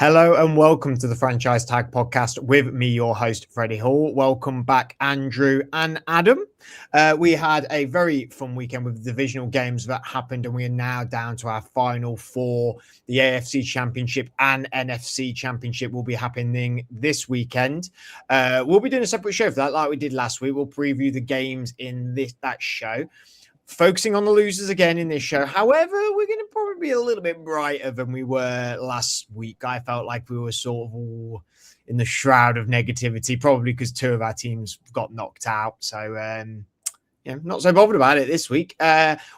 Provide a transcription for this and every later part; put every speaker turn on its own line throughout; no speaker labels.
Hello and welcome to the Franchise Tag Podcast with me, your host, Freddie Hall. Welcome back, Andrew and Adam. We had a very fun weekend with the divisional games that happened, and we are now down to our final four. The AFC Championship and NFC Championship will be happening this weekend. We'll be doing a separate show for that, like we did last week. We'll preview the games in that show, focusing on the losers again in this show. However, we're going to probably be a little bit brighter than we were last week. I felt like we were sort of all in the shroud of negativity, probably because two of our teams got knocked out. So, not so bothered about it this week.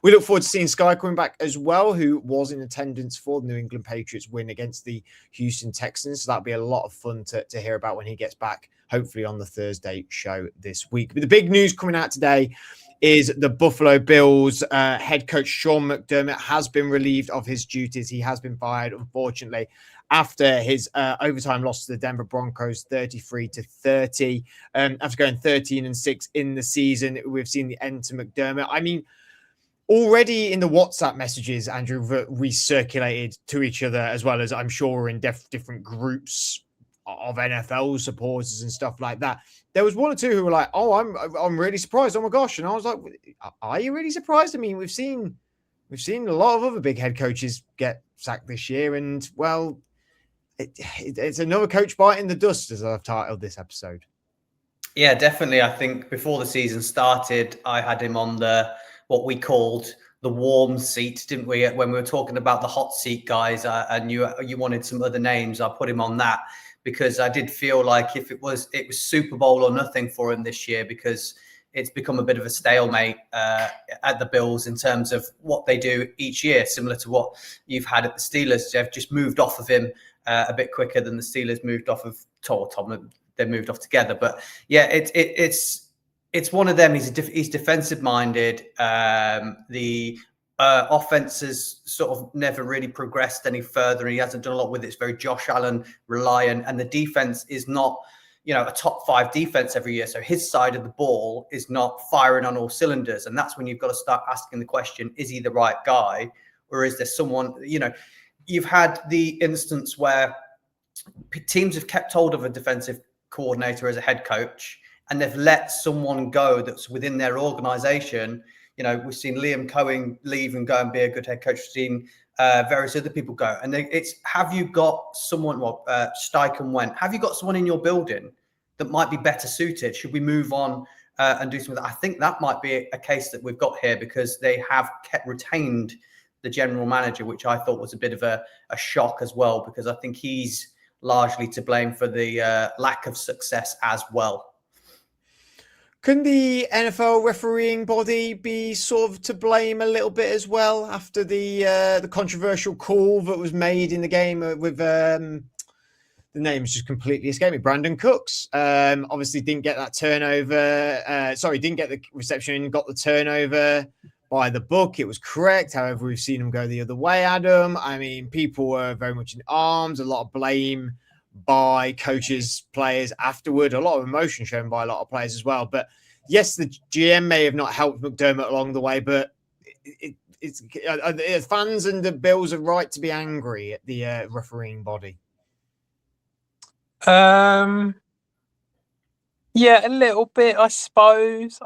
We look forward to seeing Sky coming back as well, who was in attendance for the New England Patriots win against the Houston Texans. So that'll be a lot of fun to hear about when he gets back, hopefully on the Thursday show this week. But the big news coming out today is the Buffalo Bills head coach Sean McDermott has been relieved of his duties. He has been fired, unfortunately, after his overtime loss to the Denver Broncos, 33-30. After going 13-6 in the season, we've seen the end to McDermott. I mean, already in the WhatsApp messages, Andrew, recirculated to each other, as well as I'm sure in different groups of NFL supporters and stuff like that. There was one or two who were like, "Oh, I'm really surprised. Oh my gosh!" And I was like, "Are you really surprised?" I mean, we've seen a lot of other big head coaches get sacked this year, and well, it's another coach biting the dust, as I've titled this episode.
Yeah, definitely. I think before the season started, I had him on what we called the warm seat, didn't we? When we were talking about the hot seat guys, and you wanted some other names, I put him on that, because I did feel like if it was Super Bowl or nothing for him this year, because it's become a bit of a stalemate at the Bills in terms of what they do each year, similar to what you've had at the Steelers. They've just moved off of him a bit quicker than the Steelers moved off of Tom. They moved off together, but yeah, it's one of them. He's defensive minded. The offense has sort of never really progressed any further, and he hasn't done a lot with it. It's very Josh Allen reliant, and the defense is not, a top 5 defense every year. So his side of the ball is not firing on all cylinders, and that's when you've got to start asking the question: is he the right guy, or is there someone? You've had the instance where teams have kept hold of a defensive coordinator as a head coach, and they've let someone go that's within their organization. We've seen Liam Cohen leave and go and be a good head coach. We've seen various other people go. And have you got someone, Steichen went, have you got someone in your building that might be better suited? Should we move on and do something? I think that might be a case that we've got here, because they have retained the general manager, which I thought was a bit of a shock as well, because I think he's largely to blame for the lack of success as well.
Can the NFL refereeing body be sort of to blame a little bit as well after the controversial call that was made in the game with the name's just completely escaped me. Brandon Cooks obviously didn't get that turnover. Didn't get the reception, got the turnover by the book. It was correct. However, we've seen him go the other way, Adam. I mean, people were very much in arms, a lot of blame by coaches, players afterward, a lot of emotion shown by a lot of players as well. But yes, the GM may have not helped McDermott along the way, but it's fans and the Bills are right to be angry at the refereeing body.
Yeah, a little bit, I suppose.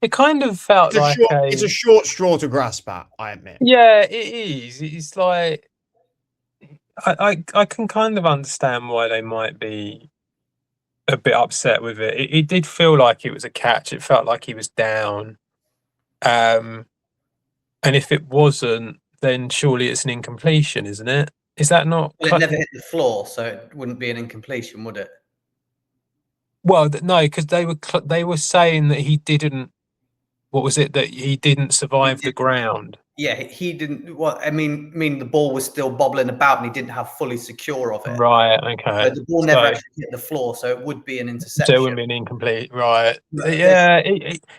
It kind of felt
it's a short straw to grasp at, I admit.
Yeah, it is. It's like I can kind of understand why they might be a bit upset with it. It did feel like it was a catch. It felt like he was down. And if it wasn't, then surely it's an incompletion, isn't it? Is that not?
Well, it never hit the floor, so it wouldn't be an incompletion, would it?
Well, no, because they were saying that he didn't. What was it, that he didn't survive the ground?
Yeah, he didn't. Well, I mean, the ball was still bobbling about, and he didn't have fully secure of it.
Right. Okay.
So the ball never actually hit the floor, so it would be an interception.
So it wouldn't be an incomplete, right? Yeah,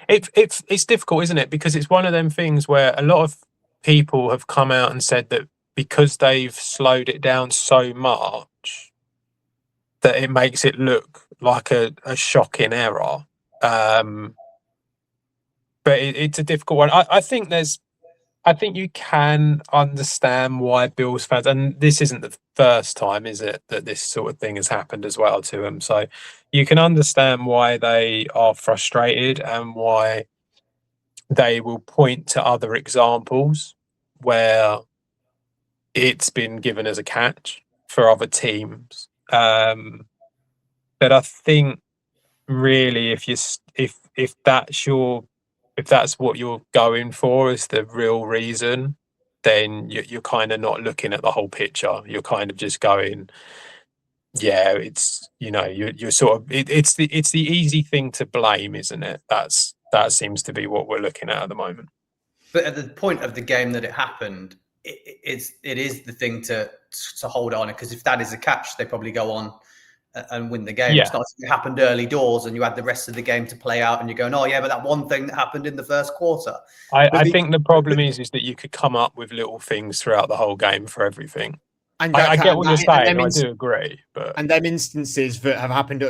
it's difficult, isn't it? Because it's one of them things where a lot of people have come out and said that because they've slowed it down so much, that it makes it look like a shocking error. But it's a difficult one. I think you can understand why Bills fans, and this isn't first time, is it, that this sort of thing has happened as well to them? So you can understand why they are frustrated and why they will point to other examples where it's been given as a catch for other teams. But I think really, if that's what you're going for is the real reason, then you're kind of not looking at the whole picture. You're kind of just going, yeah, it's, you're sort of it's the easy thing to blame, isn't it? That seems to be what we're looking at the moment.
But at the point of the game that it happened, it is the thing to hold on, because if that is a catch, they probably go on and win the game.
Yeah.
It's not as if it happened early doors and you had the rest of the game to play out and you're going, oh yeah, but that one thing that happened in the first quarter.
I think the problem is that you could come up with little things throughout the whole game for everything. And I get what you're saying. I do agree, but
them instances that have happened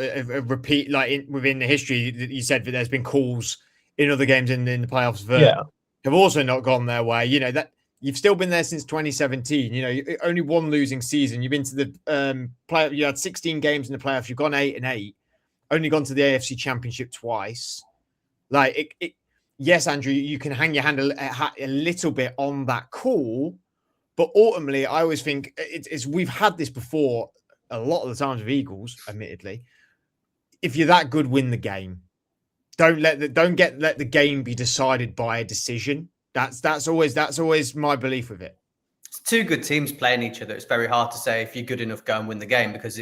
repeat, like within the history that you said that there's been calls in other games in the playoffs that have also not gone their way. That you've still been there since 2017. Only one losing season. You've been to the playoff. You had 16 games in the playoffs. You've gone 8-8. Only gone to the AFC Championship twice. Like yes, Andrew, you can hang your hand a little bit on that call. But ultimately, I always think it's we've had this before a lot of the times with Eagles, admittedly. If you're that good, win the game. Don't let the game be decided by a decision. That's always my belief with it.
It's two good teams playing each other. It's very hard to say if you're good enough, go and win the game, because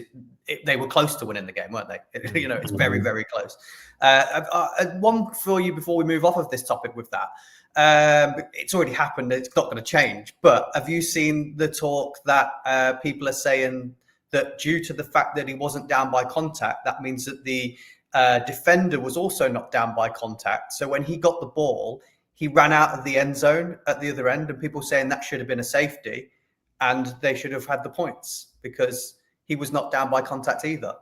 they were close to winning the game, weren't they? It's very, very close. One for you before we move off of this topic with that. It's already happened. It's not going to change. But have you seen the talk that people are saying that due to the fact that he wasn't down by contact, that means that the defender was also not down by contact. So when he got the ball, he ran out of the end zone at the other end, and people saying that should have been a safety and they should have had the points because he was not down by contact either.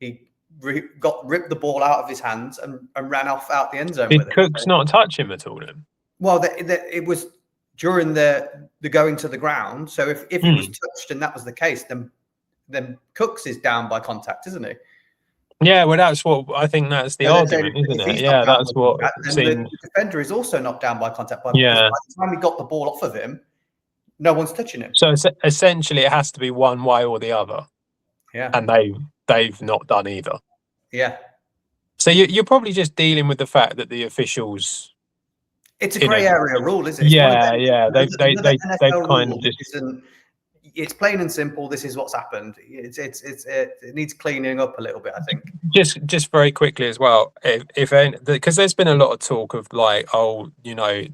He ripped the ball out of his hands and ran off out the end zone.
Did Cooks not touch him at all then?
Well, it was during the going to the ground. So if he was touched and that was the case, then Cooks is down by contact, isn't he?
Yeah, well, that's what I think. That's the argument, isn't it? Yeah, that's what.
The defender is also not down by contact. By the time he got the ball off of him, no one's touching him.
So essentially, it has to be one way or the other.
Yeah,
and they've not done either.
Yeah.
So you're probably just dealing with the fact that the officials.
It's a grey area rule, isn't it?
Yeah. They've kind of just.
It's plain and simple. This is what's happened. It needs cleaning up a little bit, I think.
Just very quickly as well, because there's been a lot of talk of like,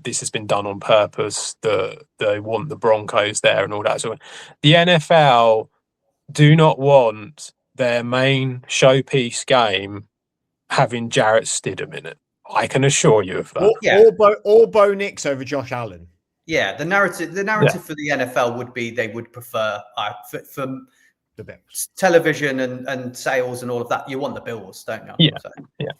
this has been done on purpose. They want the Broncos there and all that sort of. The NFL do not want their main showpiece game having Jarrett Stidham in it. I can assure you of that.
Or Bo Nix over Josh Allen.
Yeah, the narrative for the NFL would be they would prefer for
the Bills.
Television and sales and all of that. You want the Bills, don't you?
Yeah, yeah.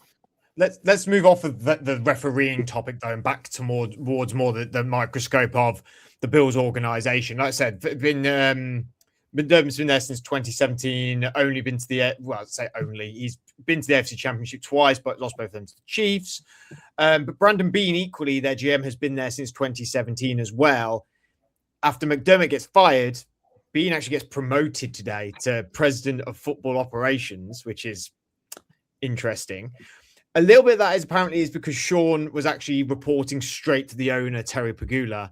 Let's move off of the refereeing topic though, and back towards more the microscope of the Bills organization. Like I said, McDermott's been there since 2017. Only been to he's been to the AFC Championship twice, but lost both of them to the Chiefs. But Brandon Beane, equally, their GM, has been there since 2017 as well. After McDermott gets fired, Beane actually gets promoted today to President of Football Operations, which is interesting. A little bit of that is because Sean was actually reporting straight to the owner, Terry Pegula,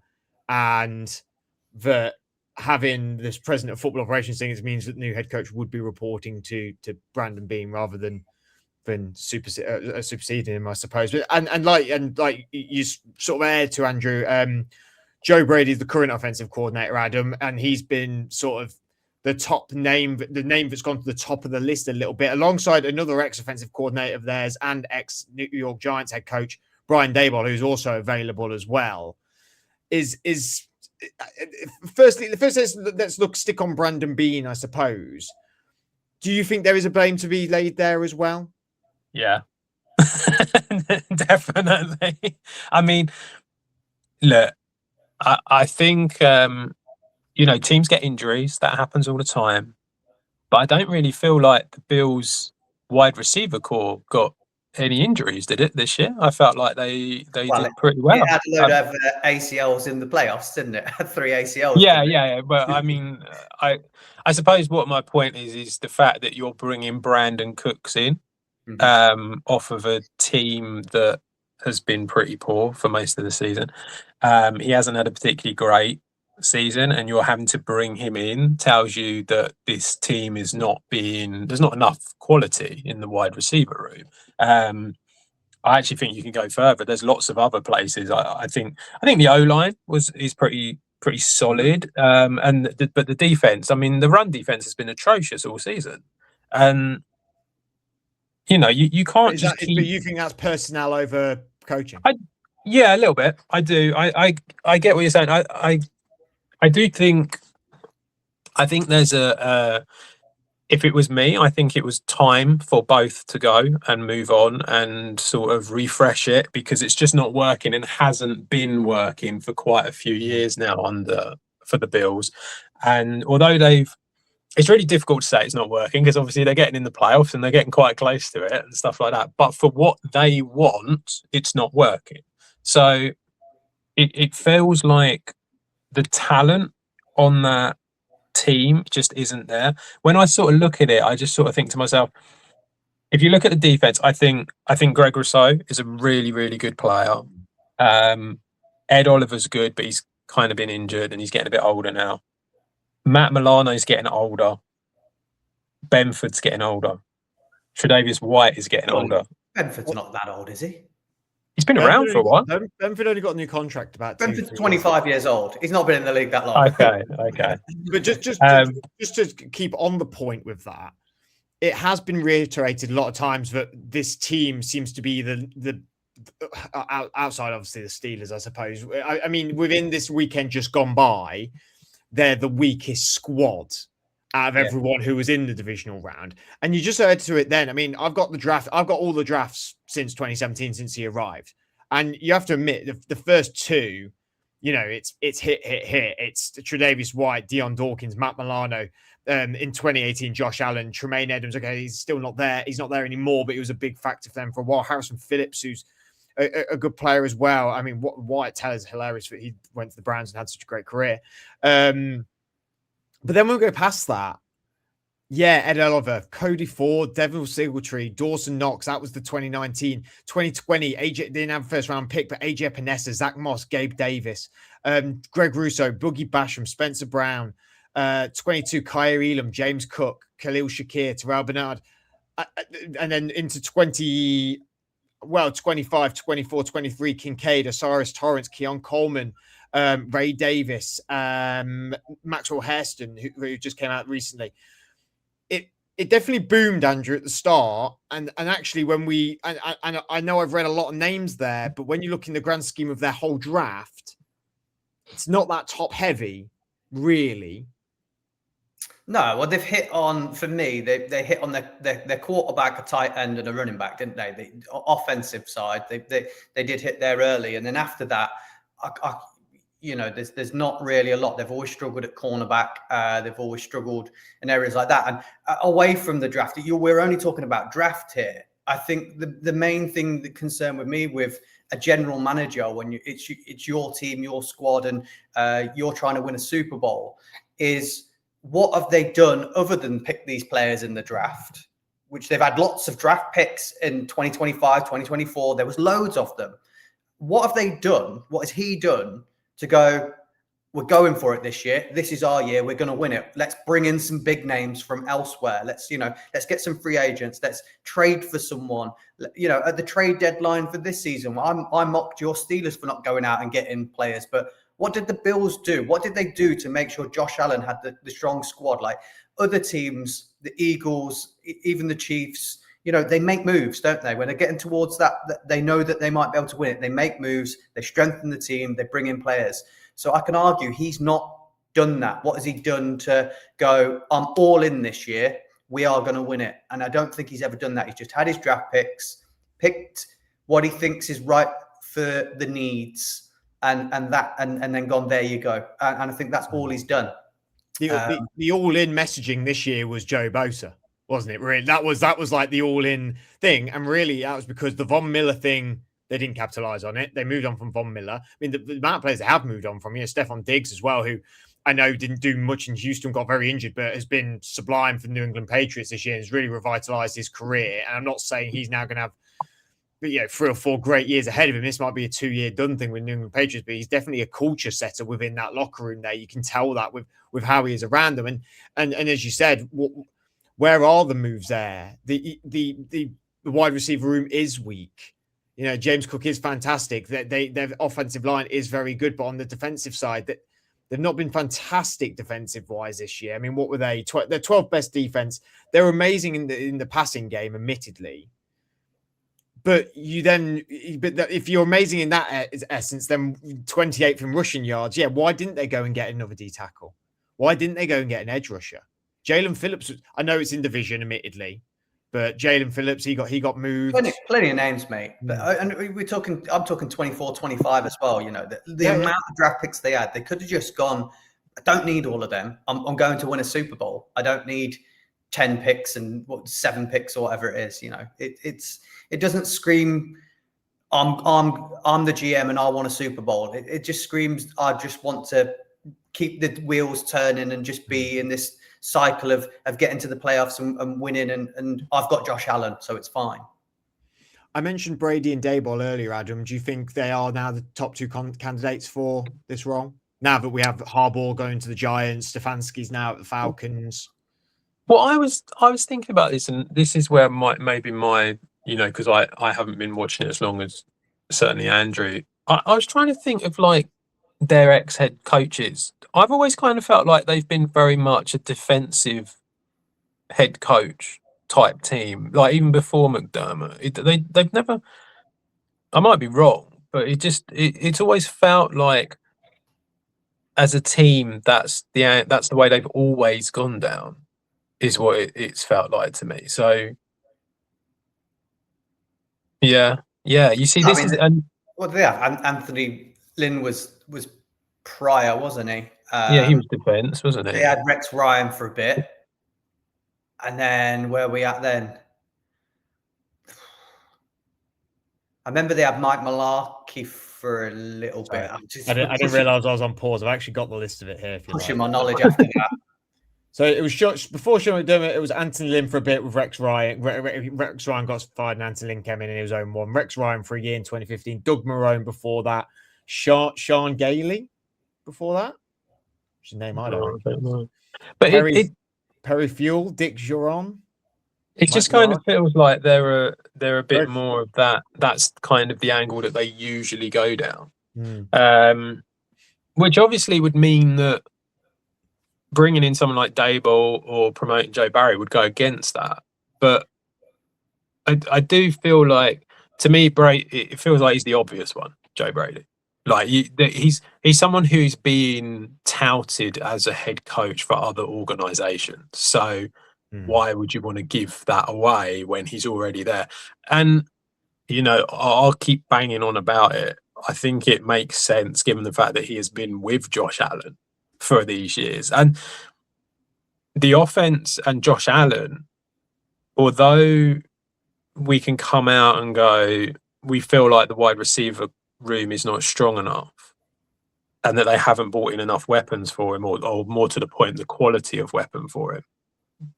and that having this President of Football Operations thing means that the new head coach would be reporting to Brandon Beane rather than superseding him, I suppose. But and like you sort of aired to Andrew, Joe Brady is the current offensive coordinator, Adam, and he's been sort of the top name, the name that's gone to the top of the list a little bit, alongside another ex-offensive coordinator of theirs and ex-New York Giants head coach Brian Daboll, who's also available as well. Firstly, let's stick on Brandon Beane, I suppose. Do you think there is a blame to be laid there as well?
Yeah, definitely. I mean, look, I think teams get injuries. That happens all the time. But I don't really feel like the Bills' wide receiver core got any injuries, did it, this year? I felt like they did pretty well.
It had a load of ACLs in the playoffs, didn't it? 3 ACLs.
Yeah. But I mean, I suppose what my point is the fact that you're bringing Brandon Cooks in off of a team that has been pretty poor for most of the season. He hasn't had a particularly great season, and you're having to bring him in tells you that this team is there's not enough quality in the wide receiver room. I actually think you can go further. There's lots of other places. I think the O-line is pretty solid. But the defense, I mean, the run defense has been atrocious all season. And you can't just keep.
But you think that's personnel over coaching?
Yeah, a little bit. I do. I get what you're saying. I do think. I think there's if it was me, I think it was time for both to go and move on and sort of refresh it, because it's just not working and hasn't been working for quite a few years now for the Bills. And although it's really difficult to say it's not working, because obviously they're getting in the playoffs and they're getting quite close to it and stuff like that. But for what they want, it's not working. So it feels like the talent on that team just isn't there. When I sort of look at it, I just sort of think to myself, if you look at the defense, I think Greg Rousseau is a really, really good player. Ed Oliver's good, but he's kind of been injured and he's getting a bit older now. Matt Milano's getting older. Benford's getting older. Tre'Davious White is getting older.
Benford's not that old, is he?
He's been around for a while.
Benford only got a new contract about.
Benford's 25 years old. He's not been in the league that long.
Okay.
But just to keep on the point with that, it has been reiterated a lot of times that this team seems to be the outside, obviously, the Steelers, I suppose. I mean, within this weekend just gone by, they're the weakest squad out of everyone who was in the divisional round. And you just heard to it then. I mean, I've got all the drafts since 2017, since he arrived. And you have to admit, the first two, it's hit. It's Tre'Davious White, Deion Dawkins, Matt Milano. In 2018, Josh Allen, Tremaine Edmonds. Okay, he's still not there. He's not there anymore, but he was a big factor for them for a while. Harrison Phillips, who's a good player as well. I mean, what Wyatt Teller's hilarious that he went to the Browns and had such a great career. But then we'll go past that. Yeah, Ed Oliver, Cody Ford, Devil Singletary, Dawson Knox. That was the 2019. 2020, AJ didn't have a first round pick, but AJ Epinesa, Zach Moss, Gabe Davis, Greg Rousseau, Boogie Basham, Spencer Brown, 22, Kyer Elam, James Cook, Khalil Shakir, Terrell Bernard. And then into 25, 24, 23, Kincaid, Osiris Torrance, Keon Coleman, Ray Davis, Maxwell Hairston, who just came out recently. It definitely boomed, Andrew, at the start. And actually, when I know I've read a lot of names there, but when you look in the grand scheme of their whole draft, it's not that top heavy, really.
No, well, they've hit on, for me, they hit on their quarterback, a tight end, and a running back, didn't they? The offensive side, they did hit there early, and then after that, there's not really a lot. They've always struggled at cornerback. They've always struggled in areas like that. And away from the draft, we're only talking about draft here. I think the main thing that concerned with me with a general manager when it's your team, your squad, and you're trying to win a Super Bowl is, what have they done other than pick these players in the draft, which they've had lots of draft picks in 2025, 2024. There was loads of them. What have they done? What has he done to go, we're going for it this year. This is our year. We're going to win it. Let's bring in some big names from elsewhere. Let's get some free agents. Let's trade for someone. At the trade deadline for this season, I mocked your Steelers for not going out and getting players, but what did the Bills do? What did they do to make sure Josh Allen had the strong squad? Like other teams, the Eagles, even the Chiefs, they make moves, don't they? When they're getting towards that, they know that they might be able to win it. They make moves, they strengthen the team, they bring in players. So I can argue he's not done that. What has he done to go, I'm all in this year, we are going to win it? And I don't think he's ever done that. He's just had his draft picks, picked what he thinks is right for the needs, and then gone, there you go. And I think that's all he's done.
The all-in messaging this year was Joe Bosa, wasn't it? Really, that was like the all-in thing, and really that was because the Von Miller thing, they didn't capitalize on it. They moved on from Von Miller. I mean, the amount of players they have moved on from, Stephon Diggs as well, who I know didn't do much in Houston, got very injured, but has been sublime for the New England Patriots this year and has really revitalized his career. And I'm not saying he's now going to have 3 or 4 great years ahead of him. This might be a 2-year done thing with New England Patriots, but he's definitely a culture setter within that locker room there. You can tell that with how he is around them. And as you said, where are the moves there? The wide receiver room is weak. James Cook is fantastic. Their offensive line is very good, but on the defensive side, they've not been fantastic defensive-wise this year. I mean, what were they? They're 12th best defense. They're amazing in the passing game, admittedly. But if you're amazing in that essence, then 28th in rushing yards. Yeah, why didn't they go and get another D tackle? Why didn't they go and get an edge rusher? Jalen Phillips, I know it's in division, admittedly, but Jalen Phillips, he got moved.
Plenty of names, mate. But and I'm talking 24, 25 as well. The amount of draft picks they had, they could have just gone, I don't need all of them. I'm going to win a Super Bowl. I don't need 10 picks and 7 picks or whatever it is. It doesn't scream, I'm the GM and I want a Super Bowl. It just screams, I just want to keep the wheels turning and just be in this cycle of getting to the playoffs and winning. And I've got Josh Allen, so it's fine.
I mentioned Brady and Daboll earlier, Adam. Do you think they are now the top 2 candidates for this role? Now that we have Harbaugh going to the Giants, Stefanski's now at the Falcons.
Well, I was thinking about this, and this is where maybe my because I haven't been watching it as long as certainly Andrew. I was trying to think of like their ex-head coaches. I've always kind of felt like they've been very much a defensive head coach type team. Like even before McDermott, they've never. I might be wrong, but it's always felt like as a team that's the way they've always gone down. Is what it's felt like to me. So. Yeah. You see, this is
what do they have? Anthony Lynn was prior, wasn't he?
He was defense, wasn't he?
They had Rex Ryan for a bit, and then where are we at then? I remember they had Mike Mularkey for a little bit.
I didn't realize I was on pause. I've actually got the list of it here.
Pushing my knowledge after that.
So it was before Sean McDermott. It was Anthony Lynn for a bit with Rex Ryan. Rex Ryan got fired, and Anthony Lynn came in his own one. Rex Ryan for a year in 2015. Doug Marrone before that. Sean Gailey before that. Which is a name I don't know. But Perry Fuel, Dick Juron.
It just kind of feels like they're a bit more of that. That's kind of the angle that they usually go down. Which obviously would mean that bringing in someone like Daboll or promoting Joe Barry would go against that. But I do feel like, to me, Brady, it feels like he's the obvious one, Joe Brady. Like he's someone who's being touted as a head coach for other organizations. So why would you want to give that away when he's already there? And, I'll keep banging on about it. I think it makes sense given the fact that he has been with Josh Allen for these years. And the offense and Josh Allen, although we can come out and go, we feel like the wide receiver room is not strong enough and that they haven't brought in enough weapons for him, or more to the point, the quality of weapon for him.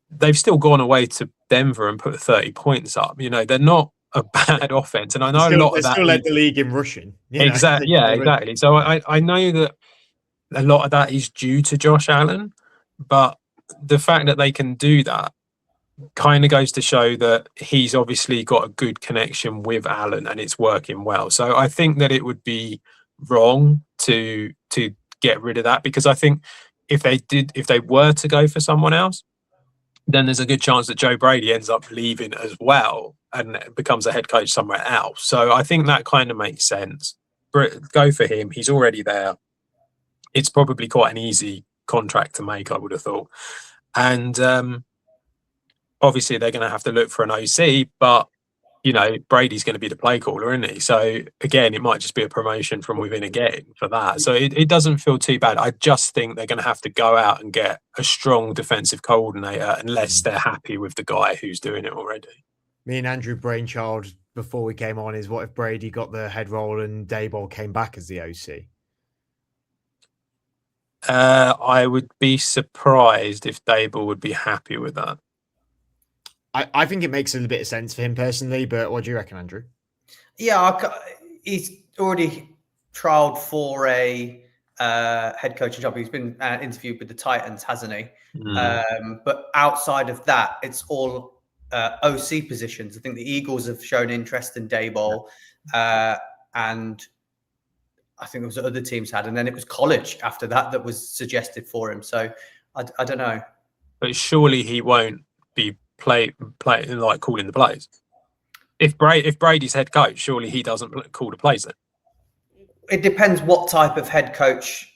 They've still gone away to Denver and put 30 points up. They're not a bad offense. And I know a lot of that
still led the league in rushing.
Exactly. Yeah, exactly. So I know that a lot of that is due to Josh Allen, but the fact that they can do that kind of goes to show that he's obviously got a good connection with Allen and it's working well. So I think that it would be wrong to get rid of that, because I think if they were to go for someone else, then there's a good chance that Joe Brady ends up leaving as well and becomes a head coach somewhere else. So I think that kind of makes sense. Go for him. He's already there. It's probably quite an easy contract to make, I would have thought. And obviously they're going to have to look for an OC, but Brady's going to be the play caller, isn't he? So again, it might just be a promotion from within again for that. So it doesn't feel too bad. I just think they're going to have to go out and get a strong defensive coordinator unless they're happy with the guy who's doing it already.
Me and Andrew brainchild before we came on is, what if Brady got the head role and Daboll came back as the OC?
I would be surprised if Daboll would be happy with that.
I think it makes a little bit of sense for him personally, but what do you reckon, Andrew?
Yeah, he's already trialed for a head coaching job. He's been interviewed with the Titans, hasn't he? But outside of that, it's all OC positions. I think the Eagles have shown interest in Daboll, and I think there was other teams had, and then it was college after that was suggested for him. So I don't know.
But surely he won't be play like calling the plays. If Brady's head coach, surely he doesn't call the plays then.
It depends what type of head coach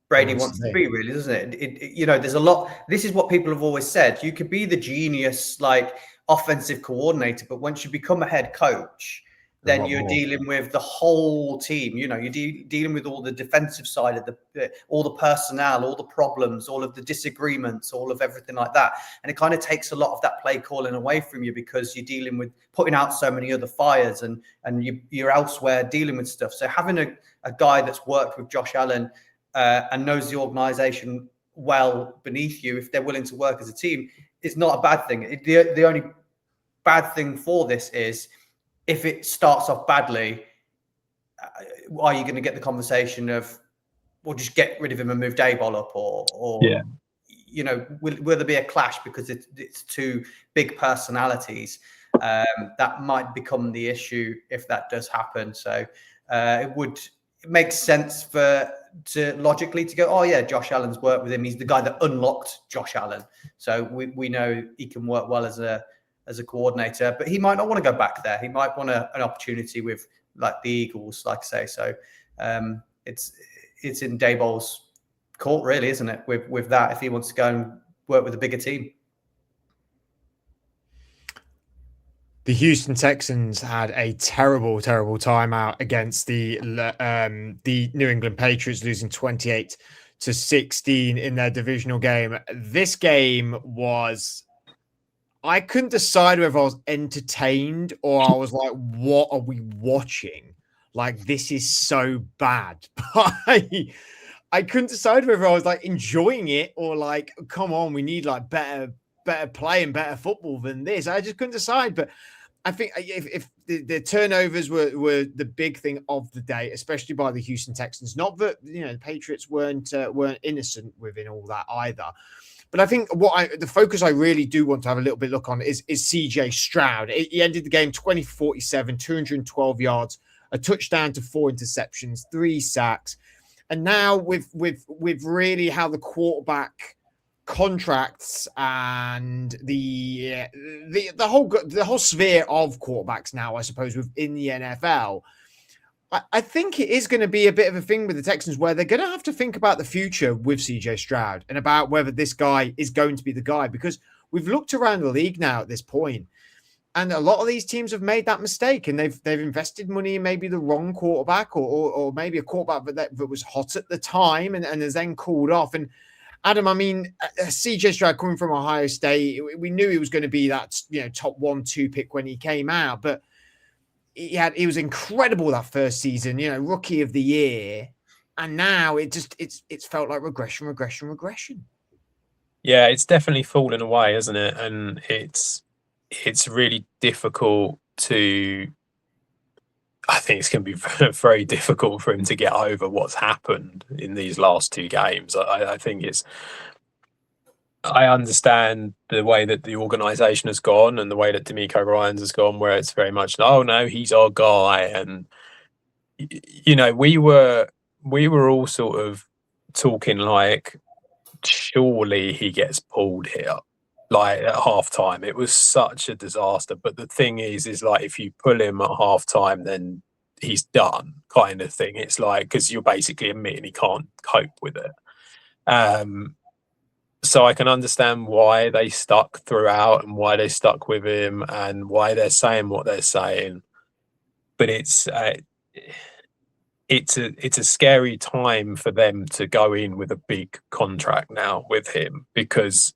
Brady wants to be, really, doesn't it? There's a lot. This is what people have always said. You could be the genius, like offensive coordinator, but once you become a head coach, then you're dealing with the whole team. You're dealing with all the defensive side of all the personnel, all the problems, all of the disagreements, all of everything like that. And it kind of takes a lot of that play calling away from you because you're dealing with putting out so many other fires and you're elsewhere dealing with stuff. So having a guy that's worked with Josh Allen and knows the organization well beneath you, if they're willing to work as a team, is not a bad thing. The only bad thing for this is, if it starts off badly, are you going to get the conversation of, well, just get rid of him and move Daboll up, or will there be a clash because it's two big personalities? That might become the issue if that does happen. So it makes sense logically to go, oh yeah, Josh Allen's worked with him. He's the guy that unlocked Josh Allen. So we know he can work well as a coordinator, but he might not want to go back there. He might want an opportunity with like the Eagles, like I say. So it's in Daboll's court, really, isn't it? With that, if he wants to go and work with a bigger team.
The Houston Texans had a terrible, terrible timeout against the New England Patriots, losing 28-16 in their divisional game. This game was, I couldn't decide whether I was entertained or I was like, what are we watching? Like, this is so bad. I couldn't decide whether I was like enjoying it or like, come on, we need like better play and better football than this. I just couldn't decide. But I think if the turnovers were the big thing of the day, especially by the Houston Texans, not that, the Patriots weren't innocent within all that either. But I think the focus I really do want to have a little bit look on is CJ Stroud. He ended the game 20-47, 212 yards, a touchdown to 4 interceptions, 3 sacks. And now with really how the quarterback contracts and the whole sphere of quarterbacks now, I suppose, within the NFL, I think it is going to be a bit of a thing with the Texans where they're going to have to think about the future with CJ Stroud and about whether this guy is going to be the guy, because we've looked around the league now at this point, and a lot of these teams have made that mistake and they've invested money in maybe the wrong quarterback or maybe a quarterback that was hot at the time and has then cooled off. And Adam, I mean, CJ Stroud coming from Ohio State, we knew he was going to be that top 1-2 pick when he came out, but he was incredible that first season, rookie of the year. And now it's felt like regression.
Yeah, it's definitely fallen away, isn't it? And it's really difficult I think it's going to be very difficult for him to get over what's happened in these last 2 games. I think I understand the way that the organisation has gone and the way that D'Amico Ryans has gone, where it's very much, oh no, he's our guy. And, we were all sort of talking like, surely he gets pulled here. Like at halftime, it was such a disaster. But the thing is like, if you pull him at halftime, then he's done, kind of thing. It's like, because you're basically admitting he can't cope with it. so I can understand why they stuck throughout and why they stuck with him and why they're saying what they're saying. But it's a scary time for them to go in with a big contract now with him, because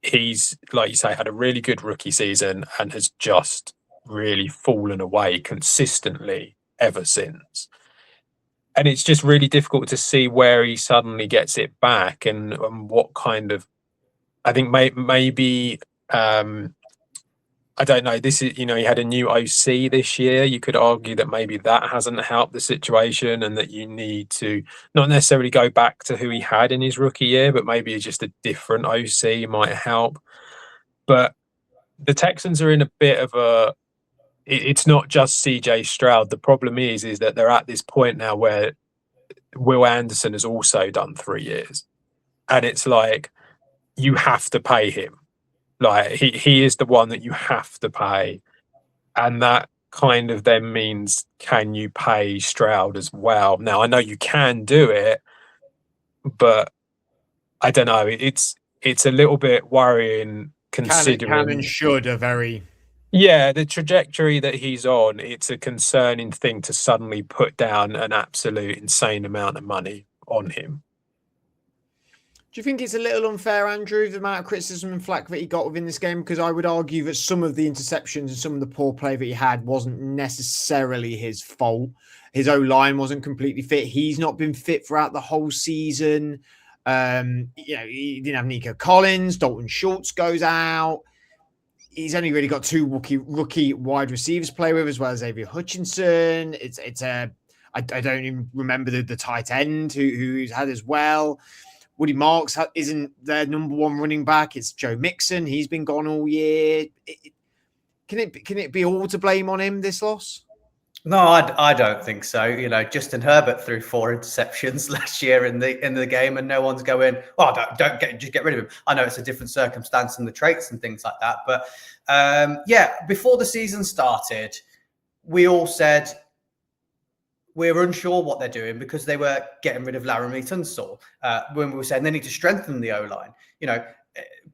he's, like you say, had a really good rookie season and has just really fallen away consistently ever since. And it's just really difficult to see where he suddenly gets it back and what kind of, I think maybe, I don't know. This is, he had a new OC this year. You could argue that maybe that hasn't helped the situation and that you need to not necessarily go back to who he had in his rookie year, but maybe just a different OC might help. But the Texans are in a bit of a, it's not just CJ Stroud. The problem is that they're at this point now where Will Anderson has also done 3 years. And it's like, you have to pay him. Like he is the one that you have to pay. And that kind of then means, can you pay Stroud as well? Now, I know you can do it, but I don't know. It's a little bit worrying considering.
Can and should are very...
Yeah, the trajectory that he's on, it's a concerning thing to suddenly put down an absolute insane amount of money on him.
Do you think it's a little unfair, Andrew, the amount of criticism and flack that he got within this game? Because I would argue that some of the interceptions and some of the poor play that he had wasn't necessarily his fault. His O-line wasn't completely fit. He's not been fit throughout the whole season. He didn't have Nico Collins. Dalton Schultz goes out. He's only really got 2 rookie wide receivers to play with, as well as Xavier Hutchinson. I don't even remember the tight end who he's had as well. Woody Marks isn't their number 1 running back. It's Joe Mixon. He's been gone all year. Can it be all to blame on him, this loss?
No, I don't think so. Justin Herbert threw 4 interceptions last year in the game, and no one's going, just get rid of him. I know it's a different circumstance and the traits and things like that, but before the season started, we all said we're unsure what they're doing because they were getting rid of Laramie Tunsil. When we were saying they need to strengthen the O-line,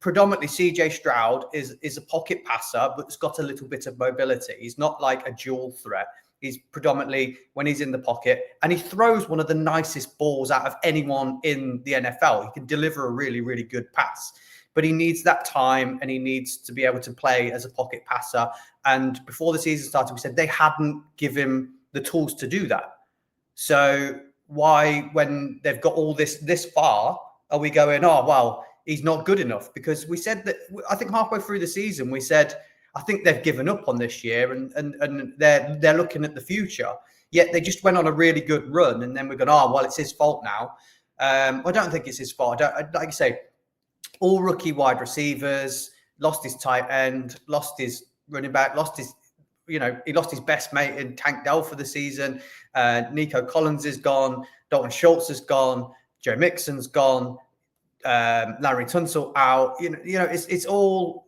predominantly CJ Stroud is a pocket passer, but it's got a little bit of mobility. He's not like a dual threat. He's predominantly when he's in the pocket, and he throws one of the nicest balls out of anyone in the NFL. He can deliver a really, really good pass, but he needs that time and he needs to be able to play as a pocket passer. And before the season started, we said they hadn't given him the tools to do that. So why, when they've got all this far, are we going, oh, well, he's not good enough? Because we said that, I think halfway through the season, we said, I think they've given up on this year and they're looking at the future. Yet they just went on a really good run, and then we're going, oh, well, it's his fault now. I don't think it's his fault. Like you say, all rookie wide receivers, lost his tight end, lost his running back, he lost his best mate in Tank Dell for the season. Nico Collins is gone. Dalton Schultz is gone. Joe Mixon's gone. Larry Tunsil out. It's all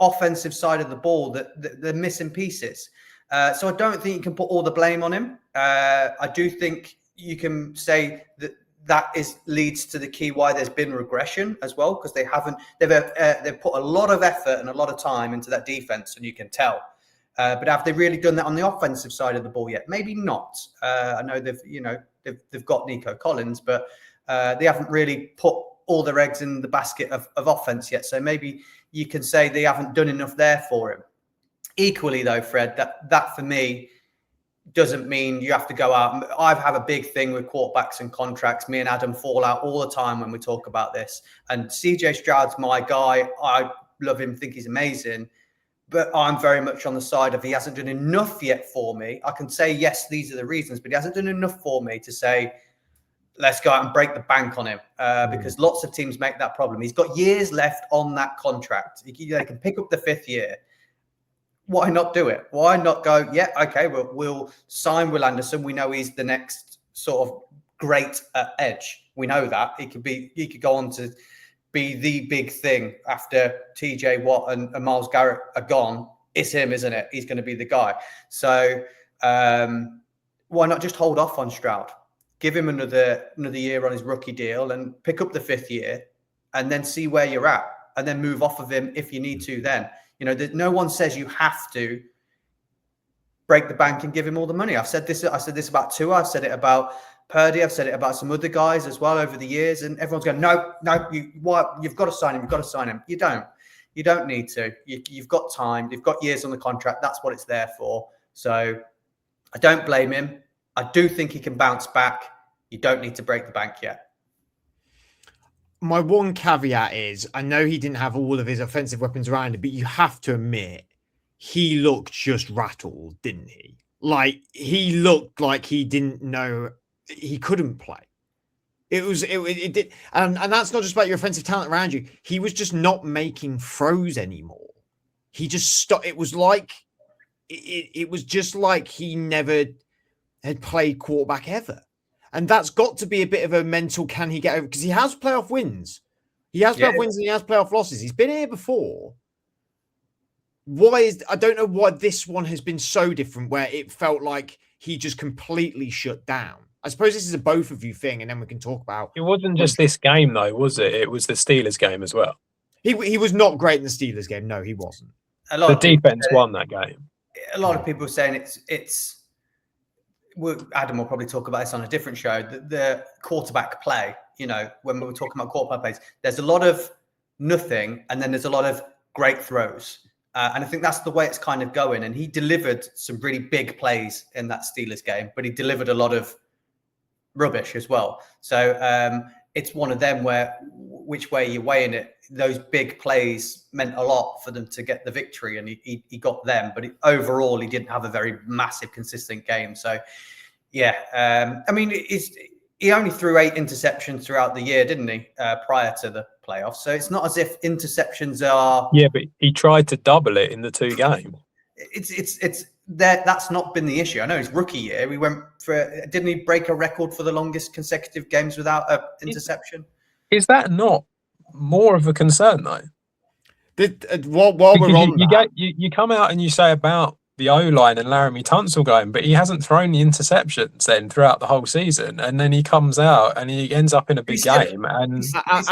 offensive side of the ball that they're missing pieces. So I don't think you can put all the blame on him. I do think you can say that leads to the key why there's been regression as well, because they've put a lot of effort and a lot of time into that defense, and you can tell. But have they really done that on the offensive side of the ball yet? Maybe not. I know they've got Nico Collins, but they haven't really put all their eggs in the basket of offense yet. So maybe you can say they haven't done enough there for him. Equally, though, Fred, that for me doesn't mean you have to go out. I have a big thing with quarterbacks and contracts. Me and Adam fall out all the time when we talk about this. And CJ Stroud's my guy. I love him, think he's amazing. But I'm very much on the side of he hasn't done enough yet for me. I can say, yes, these are the reasons, but he hasn't done enough for me to say, let's go out and break the bank on him, because lots of teams make that problem. He's got years left on that contract. They can pick up the 5th year. Why not do it? Why not go, yeah, okay, we'll sign Will Anderson. We know he's the next sort of great edge. We know that. He could go on to be the big thing after TJ Watt and Myles Garrett are gone. It's him, isn't it? He's going to be the guy. So why not just hold off on Stroud? Give him another year on his rookie deal and pick up the 5th year. and then see where you're at, and then move off of him if you need to. Then, no one says you have to break the bank and give him all the money. I said this about Tua. I've said it about Purdy. I've said it about some other guys as well over the years, and everyone's going, no, you've got to sign him. You've got to sign him. You don't need to. You've got time. You've got years on the contract. That's what it's there for. So I don't blame him. I do think he can bounce back. You don't need to break the bank yet.
My one caveat is, I know he didn't have all of his offensive weapons around him, but you have to admit, he looked just rattled, didn't he? Like, he looked like he didn't know he couldn't play. It did, and that's not just about your offensive talent around you. He was just not making throws anymore. He just stopped. It was like it was just like he never had played quarterback ever. And that's got to be a bit of a mental, can he get over? Because he has playoff wins. He has playoff wins and he has playoff losses. He's been here before. I don't know why this one has been so different, where it felt like he just completely shut down. I suppose this is a both of you thing, and then we can talk about.
It wasn't just this game, though, was it? It was the Steelers game as well.
He was not great in the Steelers game. No, he wasn't.
The defense won that game.
A lot of people are saying it's. Adam will probably talk about this on a different show. The quarterback play, when we were talking about quarterback plays, there's a lot of nothing, and then there's a lot of great throws. And I think that's the way it's kind of going. And he delivered some really big plays in that Steelers game, but he delivered a lot of rubbish as well. So it's one of them where, which way you're weighing it, those big plays meant a lot for them to get the victory, and he got them. But overall, he didn't have a very massive, consistent game. So, yeah, I mean, he only threw 8 interceptions throughout the year, didn't he, prior to the playoffs? So it's not as if interceptions are...
Yeah, but he tried to double it in the 2 games.
It's that's not been the issue. I know his rookie year, we went for... Didn't he break a record for the longest consecutive games without an interception?
Is that not more of a concern, though?
While we're on
you come out and you say about the O-line and Laramie Tunsil going, but he hasn't thrown the interceptions then throughout the whole season, and then he comes out and he ends up in a big game. And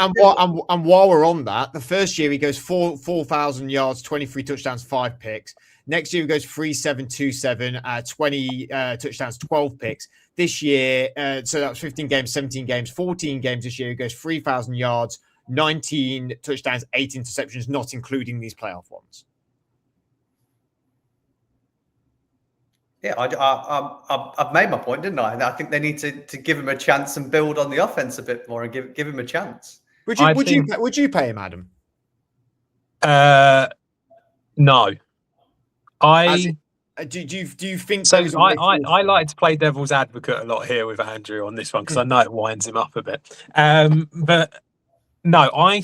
while we're on that, the first year he goes 4,000 yards, 23 touchdowns, 5 picks. Next year he goes 3,727, 20 touchdowns, 12 picks. This year, so that was 15 games, 17 games, 14 games this year. He goes 3,000 yards, 19 touchdowns, 8 interceptions, not including these playoff ones.
Yeah, I've made my point, didn't I? I think they need to give him a chance and build on the offense a bit more and give him a chance.
Would you pay him, Adam?
No.
Do you think
so? I like to play devil's advocate a lot here with Andrew on this one because I know it winds him up a bit. But no, I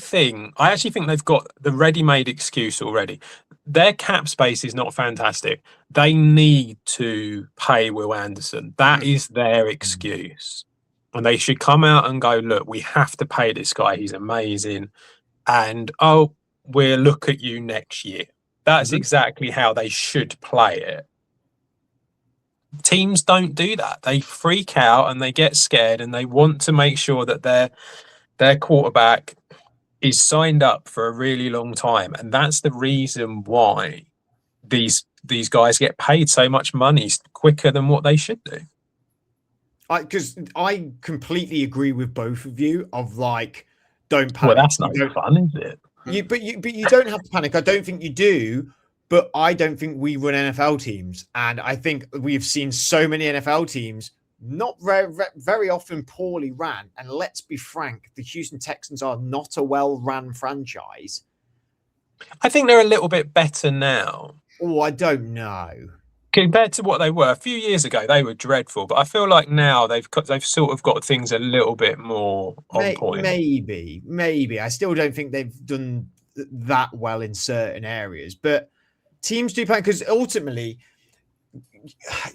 actually think they've got the ready-made excuse already. Their cap space is not fantastic. They need to pay Will Anderson. That is their excuse. And they should come out and go, look, we have to pay this guy. He's amazing. And, we'll look at you next year. That's exactly how they should play it. Teams don't do that. They freak out and they get scared and they want to make sure that their quarterback is signed up for a really long time. And that's the reason why these guys get paid so much money quicker than what they should do.
Because I completely agree with both of you of like, don't panic.
Well, that's not fun, is it?
But you don't have to panic. I don't think you do, but I don't think we run NFL teams. And I think we've seen so many NFL teams not very often poorly ran. And let's be frank, the Houston Texans are not a well-run franchise.
I think they're a little bit better now.
Oh, I don't know.
Compared to what they were a few years ago, they were dreadful. But I feel like now they've sort of got things a little bit more on point.
Maybe. I still don't think they've done that well in certain areas. But teams do panic because ultimately,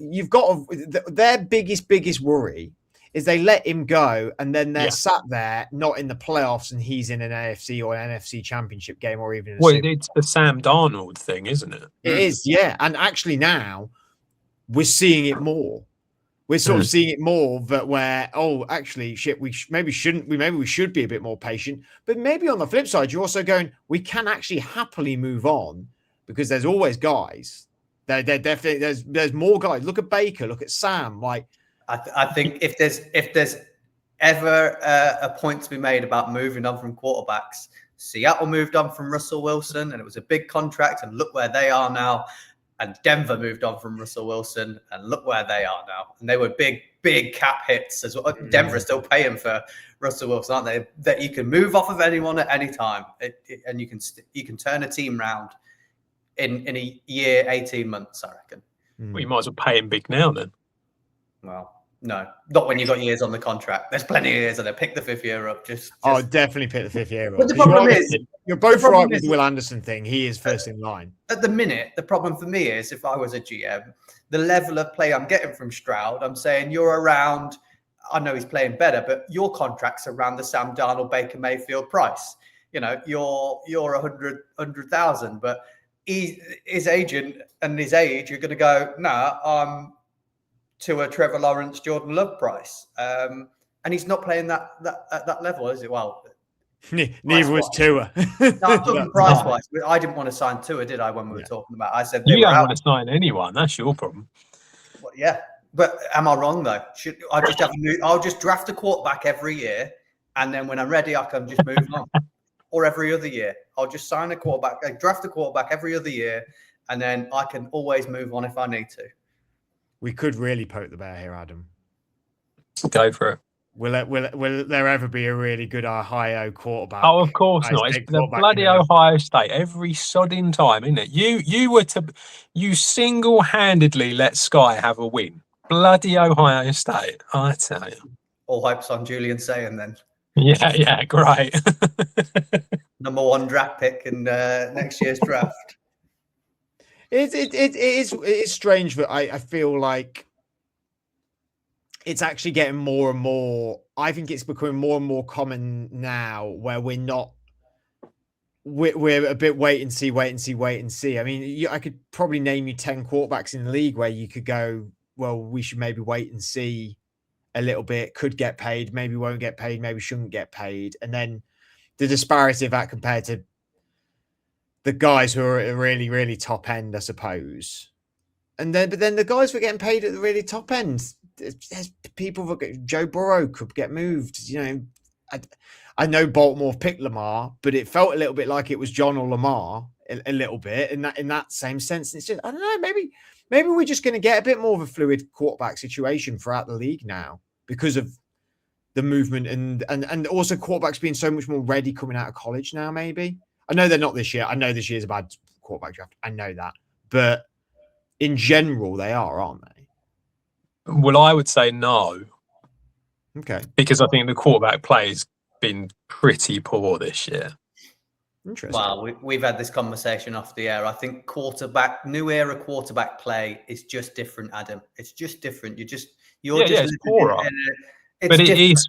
you've got their biggest worry is they let him go and then they're sat there not in the playoffs and he's in an AFC or an NFC championship game or even
it's the Sam Darnold thing, isn't it?
It is, yeah. And actually now we're seeing it more. We're sort of seeing it more that where, actually, shit, maybe we should be a bit more patient. But maybe on the flip side, you're also going, we can actually happily move on because there's always guys. They're definitely there's more guys. Look at Baker, look at Sam. Like,
I think if there's ever a point to be made about moving on from quarterbacks, Seattle moved on from Russell Wilson, and it was a big contract, and look where they are now. And Denver moved on from Russell Wilson, and look where they are now. And they were big cap hits as well. Denver is still paying for Russell Wilson, aren't they? That you can move off of anyone at any time, and you can turn a team round in a year, 18 months, I reckon.
Well, you might as well pay him big now then.
Well, no, not when you've got years on the contract. There's plenty of years on there. Pick the 5th year up.
Definitely pick the 5th year up.
But the problem is,
you're both right with the Will Anderson thing. He is first in line.
At the minute, the problem for me is if I was a GM, the level of play I'm getting from Stroud, I'm saying you're around, I know he's playing better, but your contract's around the Sam Darnold, Baker Mayfield price. You know, you're 100,000, but his agent and his age, you're going to go, I'm to a Trevor Lawrence, Jordan Love price. And he's not playing that at that level, is it? Well,
neither was Tua.
No, I'm talking price-wise. I didn't want to sign Tua, did I, when we were talking about it? I said
you don't want to sign anyone. That's your problem.
Well, yeah. But am I wrong, though? Should I just I'll just draft a quarterback every year, and then when I'm ready, I can just move on. Or every other year. I'll just sign a quarterback, draft a quarterback every other year, and then I can always move on if I need to.
We could really poke the bear here, Adam.
Go for it.
Will there ever be a really good Ohio quarterback?
Oh, of course not. It's the bloody Ohio State every sodding time, isn't it? You single-handedly let Sky have a win. Bloody Ohio State, I tell you.
All hopes on Julian saying then.
Yeah, great.
Number 1 draft pick in next year's draft.
It is strange that I feel like it's actually getting more and more. I think it's becoming more and more common now where we're a bit wait and see. I mean, I could probably name you 10 quarterbacks in the league where you could go, well, we should maybe wait and see a little bit, could get paid, maybe won't get paid, maybe shouldn't get paid. And then the disparity of that compared to the guys who are at a really, really top end, I suppose. But then the guys who are getting paid at the really top end, there's people that Joe Burrow could get moved. You know, I know Baltimore picked Lamar, but it felt a little bit like it was John or Lamar a little bit in that same sense. And it's just, I don't know, maybe we're just going to get a bit more of a fluid quarterback situation throughout the league now because of the movement and also quarterbacks being so much more ready coming out of college now. Maybe I know they're not this year. I know this year's a bad quarterback draft. I know that, but in general, they are, aren't they?
Well, I would say no.
Okay.
Because I think the quarterback play has been pretty poor this year.
Interesting.
Well, we've had this conversation off the air. I think new era quarterback play is just different, Adam. It's just different. It's
poorer. But it is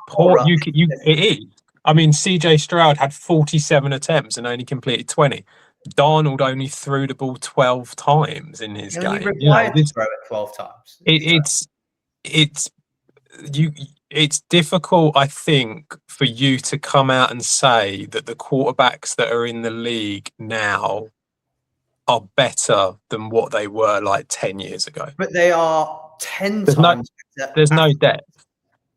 poor. It is. I mean, CJ Stroud had 47 attempts and only completed 20. Darnold only threw the ball 12 times in his game.
To throw it 12 times.
It's difficult, I think, for you to come out and say that the quarterbacks that are in the league now are better than what they were like 10 years ago.
But they are 10 times better.
There's no depth.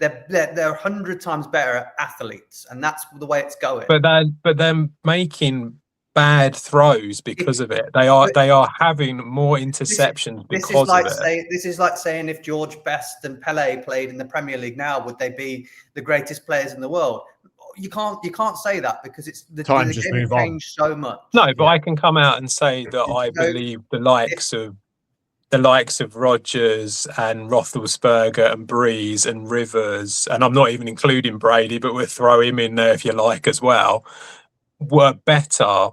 They're 100 times better athletes, and that's the way it's going.
But they're making bad throws because of it. They are having more interceptions because of it.
This is like saying if George Best and Pele played in the Premier League now, would they be the greatest players in the world? You can't say that because it's the game has changed so much.
No, but I can come out and say that I believe the likes of Rodgers and Roethlisberger and Breeze and Rivers, and I'm not even including Brady, but we'll throw him in there if you like as well, were better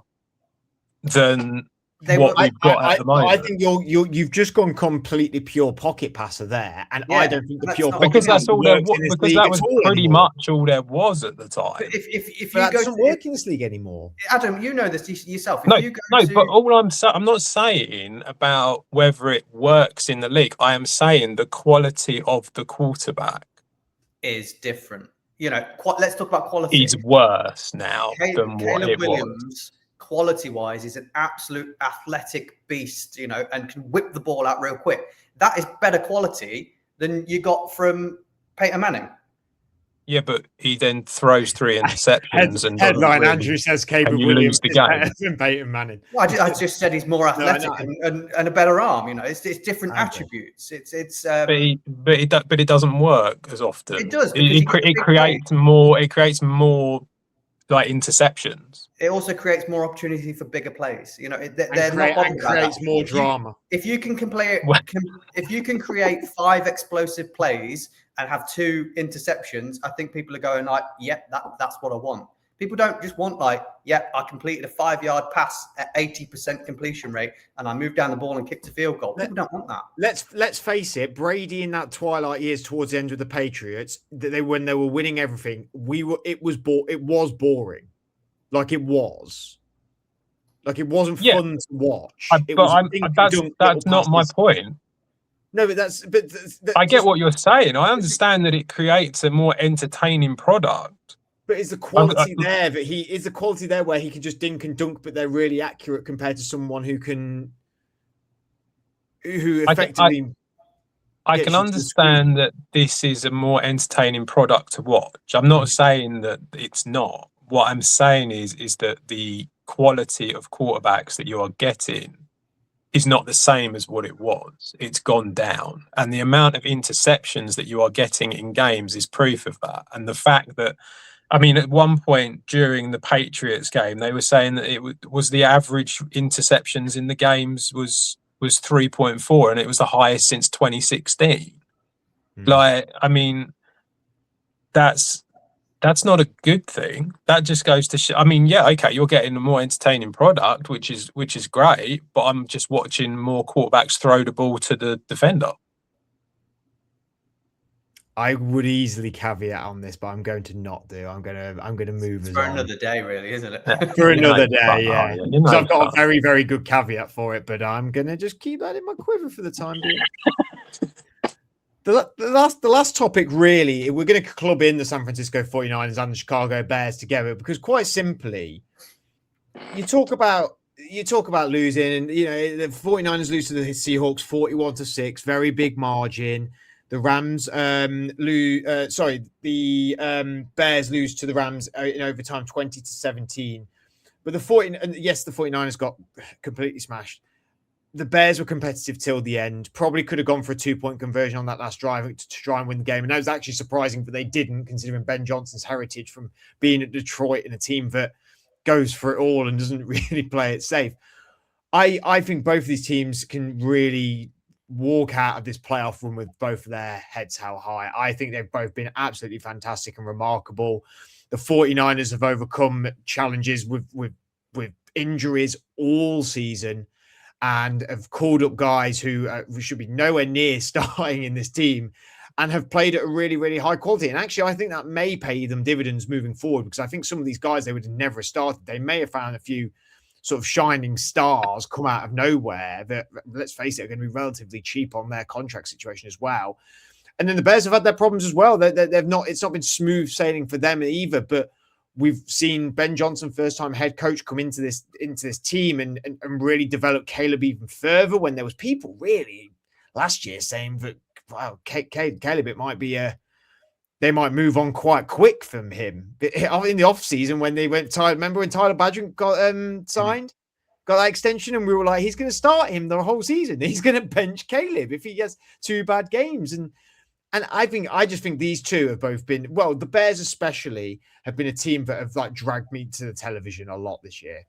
than we've got at the moment.
I think you've just gone completely pure pocket passer there, and I don't think the pure pocket
because that's
passer
all there
works
was.
in this
Because
league
that was
at all
pretty
anymore.
much all there was at the time.
But if you
That
go
doesn't work in this league anymore.
Adam, you know this yourself.
But all I'm not saying about whether it works in the league. I am saying the quality of the quarterback
is different. Let's talk about quality.
Is worse now than what
Caleb
it
Williams,
was.
quality-wise, is an absolute athletic beast, and can whip the ball out real quick. That is better quality than you got from Peyton Manning.
Yeah, but he then throws 3 interceptions and
headline. Andrew says Caleb Williams
the
is
game.
better than Peyton Manning.
Well, I just said he's more athletic and a better arm. It's different attributes.
But it doesn't work as often.
It does.
It creates more. It creates more like interceptions.
It also creates more opportunity for bigger plays.
Creates more drama.
If you can create 5 explosive plays and have 2 interceptions, I think people are going like, "Yeah, that's what I want." People don't just want like, "Yeah, I completed a 5-yard pass at 80% completion rate and I moved down the ball and kicked a field goal." People don't want that.
Let's face it, Brady in that twilight years towards the end of the Patriots, when they were winning everything, it was boring. Like it was. Like it wasn't fun to watch.
That's not my point.
No, but
I get what you're saying. I understand that it creates a more entertaining product.
But is the quality there that is the quality there where he can just dink and dunk, but they're really accurate compared to someone who effectively.
I can understand that this is a more entertaining product to watch. I'm not saying that it's not. What I'm saying is that the quality of quarterbacks that you are getting is not the same as what it was. It's gone down. And the amount of interceptions that you are getting in games is proof of that. And the fact that, at one point during the Patriots game, they were saying that it was the average interceptions in the games was 3.4, and it was the highest since 2016. That's not a good thing. That just goes to show. You're getting a more entertaining product, which is great, but I'm just watching more quarterbacks throw the ball to the defender.
I would easily caveat on this, but I'm going to not do. I'm going to move
for another day, really, isn't it?
For another day, yeah. So I've got a very, very good caveat for it, but I'm going to just keep that in my quiver for the time being. The last topic, really, we're going to club in the San Francisco 49ers and the Chicago Bears together because, quite simply, you talk about losing, and the 49ers lose to the Seahawks 41-6, very big margin. The Rams the Bears lose to the Rams in overtime 20-17. But the 49ers got completely smashed. The Bears were competitive till the end. Probably could have gone for a 2-point conversion on that last drive to try and win the game. And that was actually surprising, but they didn't, considering Ben Johnson's heritage from being at Detroit in a team that goes for it all and doesn't really play it safe. I think both of these teams can really walk out of this playoff run with both of their heads held high. I think they've both been absolutely fantastic and remarkable. The 49ers have overcome challenges with injuries all season and have called up guys who should be nowhere near starting in this team and have played at a really, really high quality. And actually, I think that may pay them dividends moving forward because I think some of these guys, they would have never started. They may have found a few sort of shining stars come out of nowhere that, let's face it, are going to be relatively cheap on their contract situation as well. And then the Bears have had their problems as well. They've not, it's not been smooth sailing for them either, but we've seen Ben Johnson, first-time head coach, come into this team and really develop Caleb even further when there was people really last year saying that, wow, Caleb, it might be they might move on quite quick from him. In the off-season when they went, remember when Tyler Badgett got signed? Got that extension, and we were like, he's going to start him the whole season. He's going to bench Caleb if he gets 2 bad games. And I just think these two have both been, well, the Bears especially have been a team that have like dragged me to the television a lot this year.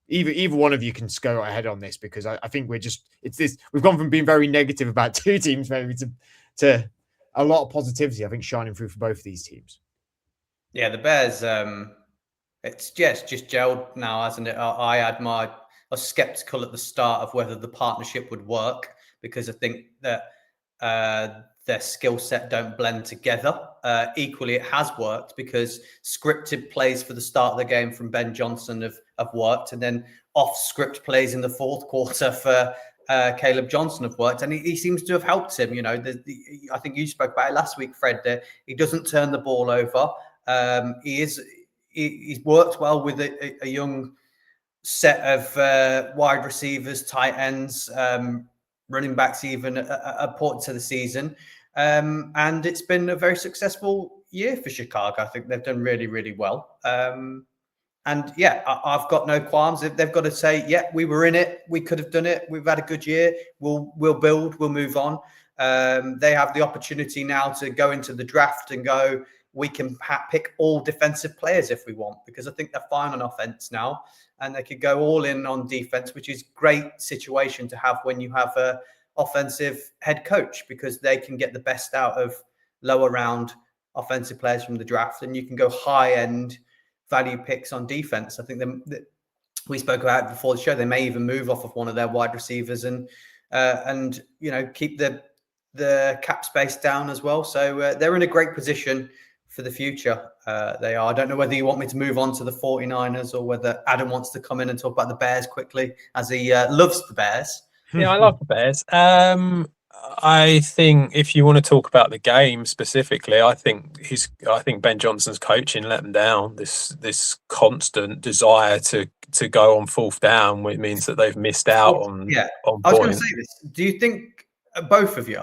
Either one of you can go ahead on this because I think we've gone from being very negative about 2 teams maybe to a lot of positivity, I think, shining through for both of these teams.
Yeah, the Bears, it's just gelled now, hasn't it? I had my was skeptical at the start of whether the partnership would work, because I think that their skill set don't blend together. Equally, it has worked because scripted plays for the start of the game from Ben Johnson have worked, and then off-script plays in the fourth quarter for Caleb Johnson have worked, and he seems to have helped him. I think you spoke about it last week, Fred. He doesn't turn the ball over. He's worked well with a young set of wide receivers, tight ends, running backs, even a point to the season. And it's been a very successful year for Chicago. I think they've done really, really well. And yeah, I've got no qualms. If they've got to say, yeah, we were in it, we could have done it, we've had a good year, we'll build, we'll move on. They have the opportunity now to go into the draft and go, we can pick all defensive players if we want, because I think they're fine on offense now, and they could go all in on defense, which is a great situation to have when you have a offensive head coach, because they can get the best out of lower round offensive players from the draft, and you can go high end value picks on defense. I think we spoke about it before the show. They may even move off of one of their wide receivers and keep the cap space down as well. So they're in a great position for the future. They are. I don't know whether you want me to move on to the 49ers or whether Adam wants to come in and talk about the Bears quickly, as he loves the Bears.
Yeah, I love the Bears. I think if you want to talk about the game specifically, I think Ben Johnson's coaching let them down. This constant desire to go on fourth down, which means that they've missed out on.
Yeah,
on
I was going to say this. Do you think both of you?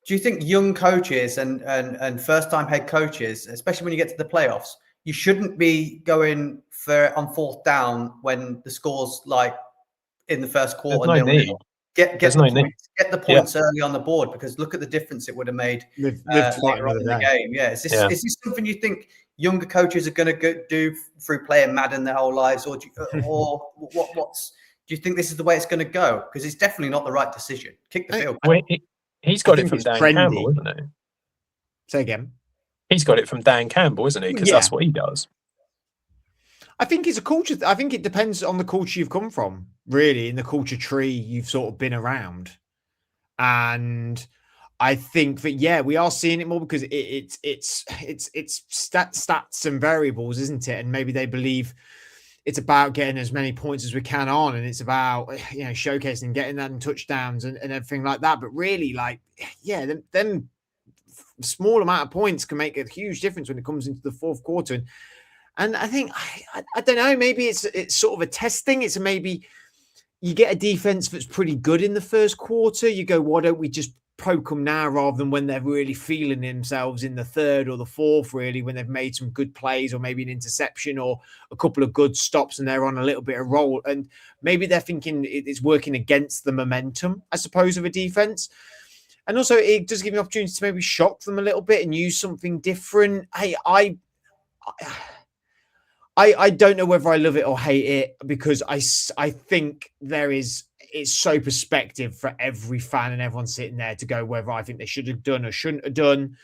Do you think young coaches and first time head coaches, especially when you get to the playoffs, you shouldn't be going on fourth down when the score's like in the first quarter?
There's no need.
Get the points early on the board, because look at the difference it would have made later on in the game. Yeah, is this something you think younger coaches are going to do through playing Madden their whole lives, or do you think this is the way it's going to go? Because it's definitely not the right decision. Kick the field goal.
He's got it from Dan Campbell, isn't it?
Say again.
He's got it from Dan Campbell, isn't he? Because that's what he does.
I think it's a culture. I think it depends on the culture you've come from, really, in the culture tree you've sort of been around. And I think that, we are seeing it more because it's stats and variables, isn't it? And maybe they believe it's about getting as many points as we can on, and it's about showcasing, getting that in touchdowns and everything like that. But really, them small amount of points can make a huge difference when it comes into the fourth quarter. And I think I don't know. Maybe it's sort of a test thing. It's maybe you get a defense that's pretty good in the first quarter. You go, why don't we just poke them now rather than when they're really feeling themselves in the third or the fourth, really, when they've made some good plays or maybe an interception or a couple of good stops and they're on a little bit of roll. And maybe they're thinking it's working against the momentum, I suppose, of a defense. And also it does give you an opportunity to maybe shock them a little bit and use something different. Hey, I don't know whether I love it or hate it, because I think it's so perspective for every fan and everyone sitting there to go whether I think they should have done or shouldn't have done.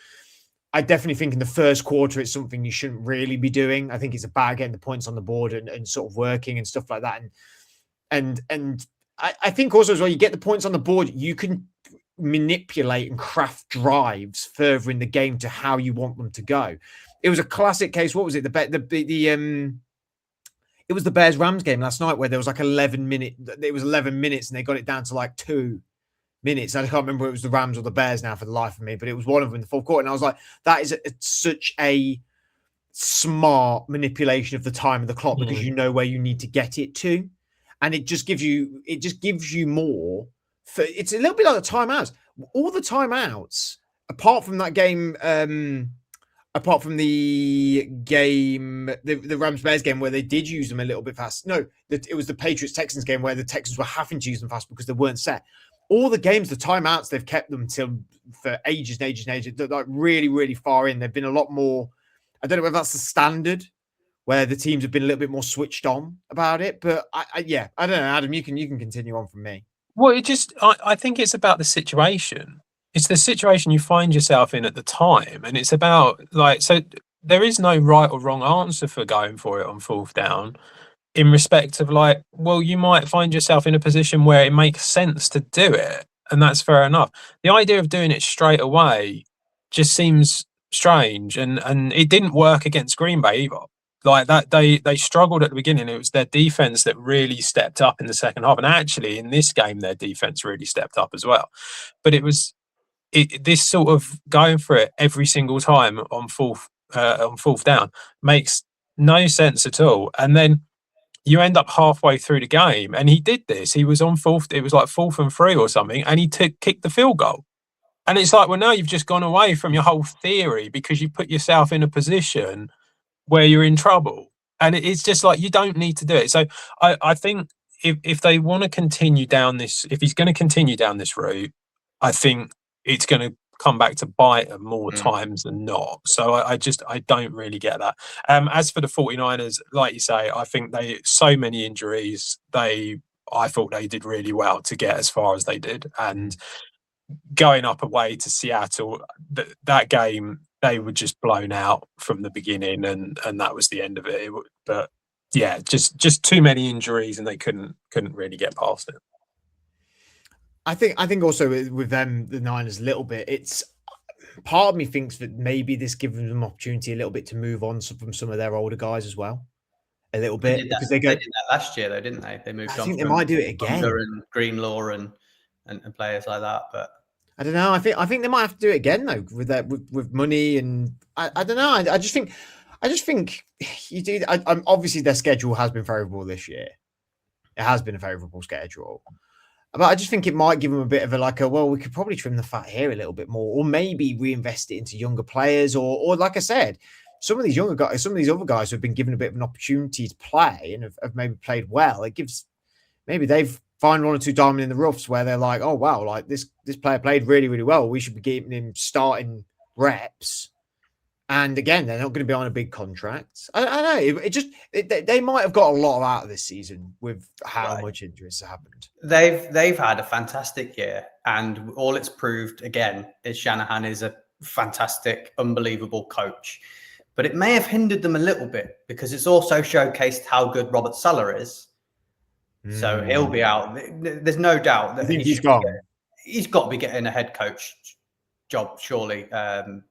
I definitely think in the first quarter it's something you shouldn't really be doing. I think it's about getting the points on the board and sort of working and stuff like that. And I think also as well, you get the points on the board, you can manipulate and craft drives further in the game to how you want them to go. It was a classic case. What was it? It was the Bears Rams game last night where there was like 11 minutes. It was 11 minutes and they got it down to like 2 minutes. I can't remember if it was the Rams or the Bears now for the life of me, but it was one of them in the fourth quarter. And I was like, that is such a smart manipulation of the time of the clock, because you know where you need to get it to. And it just gives you more. It's a little bit like the timeouts. All the timeouts, apart from that game, apart from the game, the Rams-Bears game where they did use them a little bit fast. No, it was the Patriots-Texans game where the Texans were having to use them fast because they weren't set. All the games, the timeouts, they've kept them for ages and ages and ages. They're like really, really far in. They've been a lot more, I don't know whether that's the standard, where the teams have been a little bit more switched on about it. But I don't know, Adam, you can continue on from me.
Well, I think it's about the situation. It's the situation you find yourself in at the time. And it's about so there is no right or wrong answer for going for it on fourth down. in respect of like, well, you might find yourself in a position where it makes sense to do it, and that's fair enough. The idea of doing it straight away just seems strange, and it didn't work against Green Bay either. Like that, they struggled at the beginning. It was their defense that really stepped up in the second half, and actually in this game, their defense really stepped up as well. But it was this sort of going for it every single time on fourth down makes no sense at all, and then you end up halfway through the game, and he did this. He was on fourth. It was like 4th and 3 or something, and he kicked the field goal. And it's like, well, now you've just gone away from your whole theory because you put yourself in a position where you're in trouble. And it's just like, you don't need to do it. So I think if they want to continue down this, if he's going to continue down this route, I think it's going to come back to bite him more times than not. So I don't really get that. As for the 49ers, like you say, I think so many injuries, I thought they did really well to get as far as they did. And going up away to Seattle, that game, they were just blown out from the beginning, and that was the end of it. But yeah, just too many injuries, and they couldn't really get past it.
I think also with them, the Niners, a little bit, it's part of me thinks that maybe this gives them an opportunity a little bit to move on from some of their older guys as well. A little bit.
Because they did that last year though, didn't they? They moved on.
I think they might do it again.
And Greenlaw and players like that, but
I don't know. I think they might have to do it again though, with money, and I don't know. I just think you do. I'm obviously their schedule has been favourable this year. It has been a favourable schedule, but I just think it might give them a bit of well, we could probably trim the fat here a little bit more, or maybe reinvest it into younger players, or like I said, some of these younger guys, some of these other guys who have been given a bit of an opportunity to play and have maybe played well. It gives maybe they've find 1 or 2 diamond in the roughs where they're like, oh wow, like this player played really, really well. We should be giving him starting reps. And again, they're not going to be on a big contract. I don't know. They might have got a lot out of this season with how much injuries have happened.
They've had a fantastic year, and all it's proved again is Shanahan is a fantastic, unbelievable coach. But it may have hindered them a little bit because it's also showcased how good Robert Saleh is. So he'll be out. There's no doubt that
he's gone.
He's got to be getting a head coach job, surely.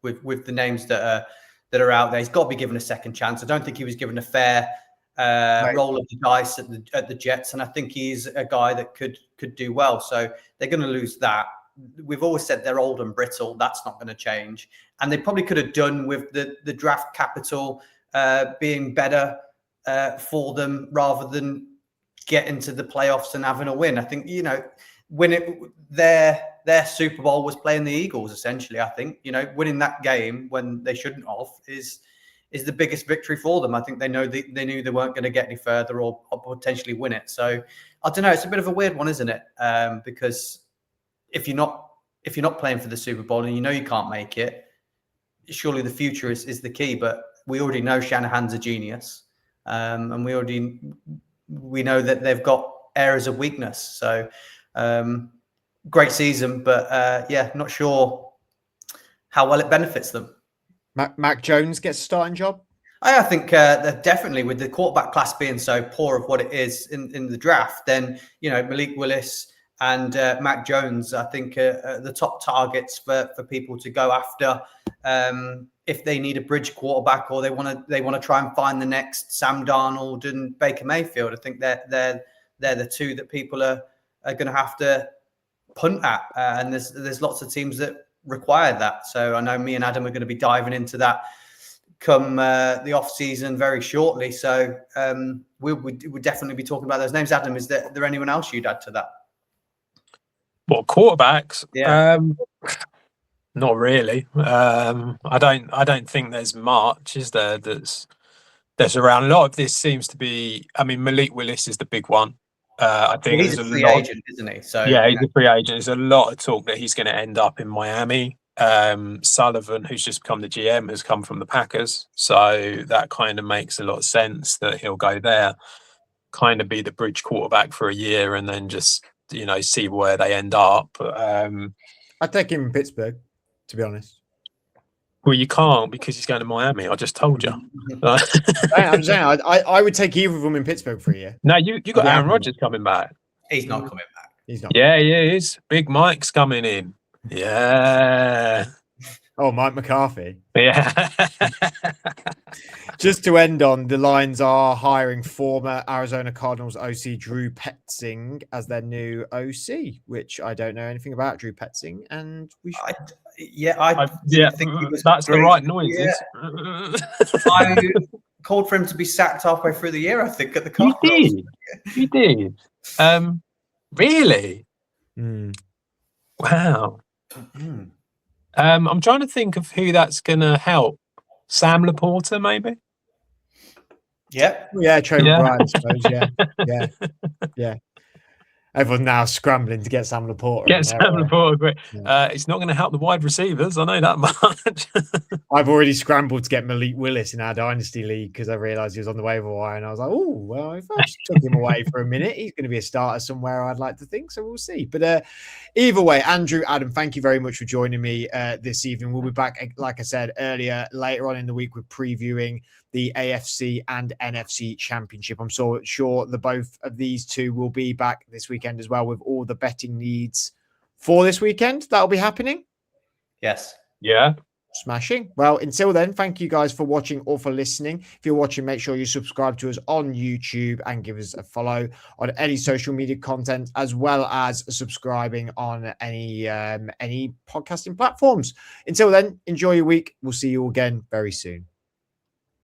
With the names that are out there, he's got to be given a second chance. I don't think he was given a fair roll of the dice at the Jets, and I think he's a guy that could do well. So they're going to lose that. We've always said they're old and brittle. That's not going to change, and they probably could have done with the draft capital being better for them rather than get into the playoffs and having a win. I think, their Super Bowl was playing the Eagles, essentially. I think, winning that game when they shouldn't have is the biggest victory for them. I think they knew they weren't going to get any further or potentially win it. So I don't know. It's a bit of a weird one, isn't it? Because if you're not playing for the Super Bowl and you can't make it, surely the future is the key. But we already know Shanahan's a genius, and we know that they've got areas of weakness. So great season, but not sure how well it benefits them.
Mac Jones gets a starting job?
I think that definitely, with the quarterback class being so poor of what it is in the draft, then, Malik Willis and Mac Jones, I think, are the top targets for people to go after if they need a bridge quarterback or they want to try and find the next Sam Darnold and Baker Mayfield. I think they're the two that people are going to have to punt at, and there's lots of teams that require that. So I know me and Adam are going to be diving into that come the off season very shortly. So we'll definitely be talking about those names. Adam, is there anyone else you'd add to that?
Well, quarterbacks.
Yeah.
Not really. I don't think there's much, is there, that's around. A lot of this seems to be, Malik Willis is the big one. I think
he's a free agent, isn't he? So
yeah, he's a free agent. There's a lot of talk that he's going to end up in Miami. Sullivan, who's just become the GM, has come from the Packers, so that kind of makes a lot of sense that he'll go there, kind of be the bridge quarterback for a year, and then just see where they end up.
I'd take him in Pittsburgh, to be honest.
Well, you can't because he's going to Miami. I just told you.
I'm saying I would take either of them in Pittsburgh for a year.
No, you got Aaron Rodgers coming back.
He's not coming back.
He's not.
Yeah, he is. Big Mike's coming in. Yeah.
Oh, Mike McCarthy.
Yeah.
Just to end on, the Lions are hiring former Arizona Cardinals OC Drew Petzing as their new OC, which I don't know anything about Drew Petzing, and we should.
I think he was
that's
great.
the right noises.
Yeah. I called for him to be sacked halfway through the year, I think, at the Cardinals.
You did. Really?
Mm.
Wow. I'm trying to think of who that's going to help. Sam Laporta, maybe?
Yeah.
Yeah, Trey McBride, I suppose. Yeah. Everyone's now scrambling to get Sam Laporta.
Laporta. It's not going to help the wide receivers. I know that much.
I've already scrambled to get Malik Willis in our Dynasty League because I realised he was on the waiver wire, and I was like, oh, well, if I just took him away for a minute, he's going to be a starter somewhere, I'd like to think. So we'll see. But either way, Andrew, Adam, thank you very much for joining me this evening. We'll be back, like I said earlier, later on in the week with previewing the AFC and NFC Championship. I'm sure the both of these two will be back this weekend as well with all the betting needs for this weekend. That'll be happening.
Yes.
Yeah.
Smashing. Well, until then, thank you guys for watching or for listening. If you're watching, make sure you subscribe to us on YouTube and give us a follow on any social media content, as well as subscribing on any podcasting platforms. Until then, enjoy your week. We'll see you again very soon.